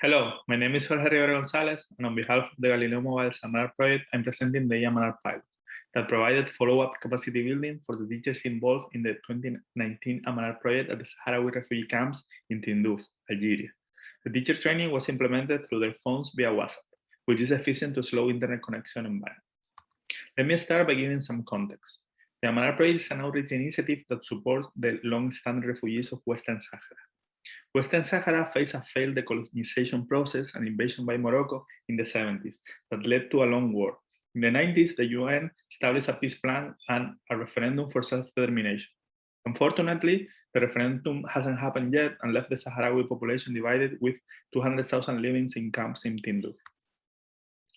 Hello, my name is Jorge Rivero González, and on behalf of the GalileoMobile e-Amanar project, I'm presenting the e-Amanar pilot that provided follow-up capacity building for the teachers involved in the 2019 Amanar project at the Sahrawi refugee camps in Tindouf, Algeria. The teacher training was implemented through their phones via WhatsApp, which is efficient to slow internet connection environments. Let me start by giving some context. The Amanar project is an outreach initiative that supports the long-standing refugees of Western Sahara. Western Sahara faced a failed decolonization process and invasion by Morocco in the 70s that led to a long war. In the 90s, the UN established a peace plan and a referendum for self-determination. Unfortunately, the referendum hasn't happened yet and left the Sahrawi population divided, with 200,000 living in camps in Tindouf.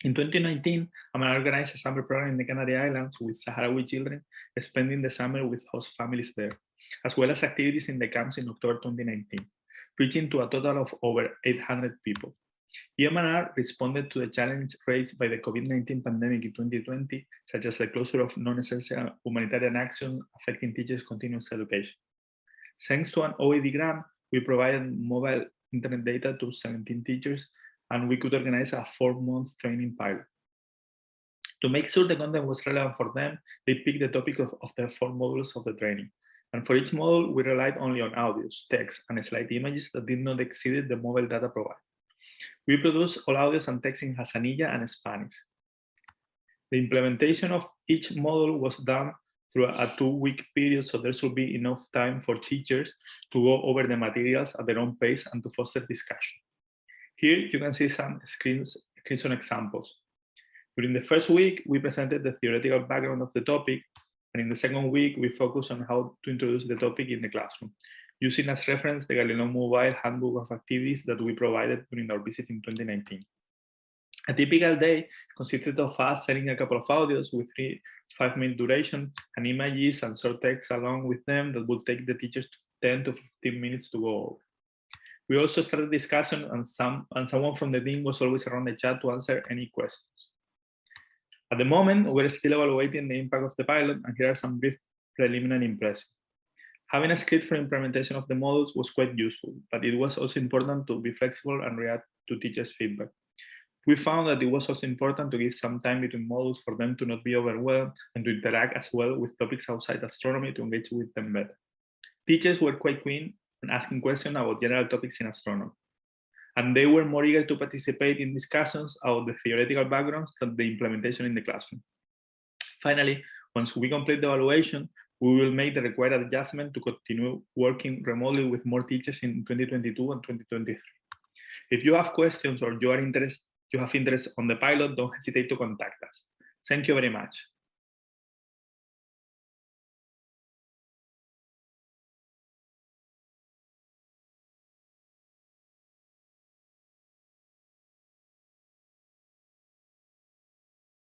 In 2019, Amanar organized a summer program in the Canary Islands with Sahrawi children spending the summer with host families there, as well as activities in the camps in October 2019, reaching to a total of over 800 people. e-Amanar responded to the challenge raised by the COVID-19 pandemic in 2020, such as the closure of non-essential humanitarian action affecting teachers' continuous education. Thanks to an OAE grant, we provided mobile internet data to 17 teachers, and we could organize a 4-month training pilot. To make sure the content was relevant for them, they picked the topic of the 4 modules of the training. And for each module, we relied only on audios, text, and slide images that did not exceed the mobile data provided. We produced all audios and text in Hassanilla and Spanish. The implementation of each module was done through a 2-week period, so there should be enough time for teachers to go over the materials at their own pace and to foster discussion. Here you can see some screenshot examples. During the first week, we presented the theoretical background of the topic, and in the second week, we focused on how to introduce the topic in the classroom, using as reference the GalileoMobile handbook of activities that we provided during our visit in 2019. A typical day consisted of us sharing a couple of audios with 3 to 5 minute duration and images and short text along with them that would take the teachers 10 to 15 minutes to go over. We also started discussion, and someone from the team was always around the chat to answer any questions. At the moment, we're still evaluating the impact of the pilot, and here are some brief preliminary impressions. Having a script for implementation of the modules was quite useful, but it was also important to be flexible and react to teachers' feedback. We found that it was also important to give some time between modules for them to not be overwhelmed and to interact as well with topics outside astronomy to engage with them better. Teachers were quite keen on asking questions about general topics in astronomy, and they were more eager to participate in discussions about the theoretical backgrounds than the implementation in the classroom. Finally, once we complete the evaluation, we will make the required adjustment to continue working remotely with more teachers in 2022 and 2023. If you have questions or you have interest on the pilot, don't hesitate to contact us. Thank you very much.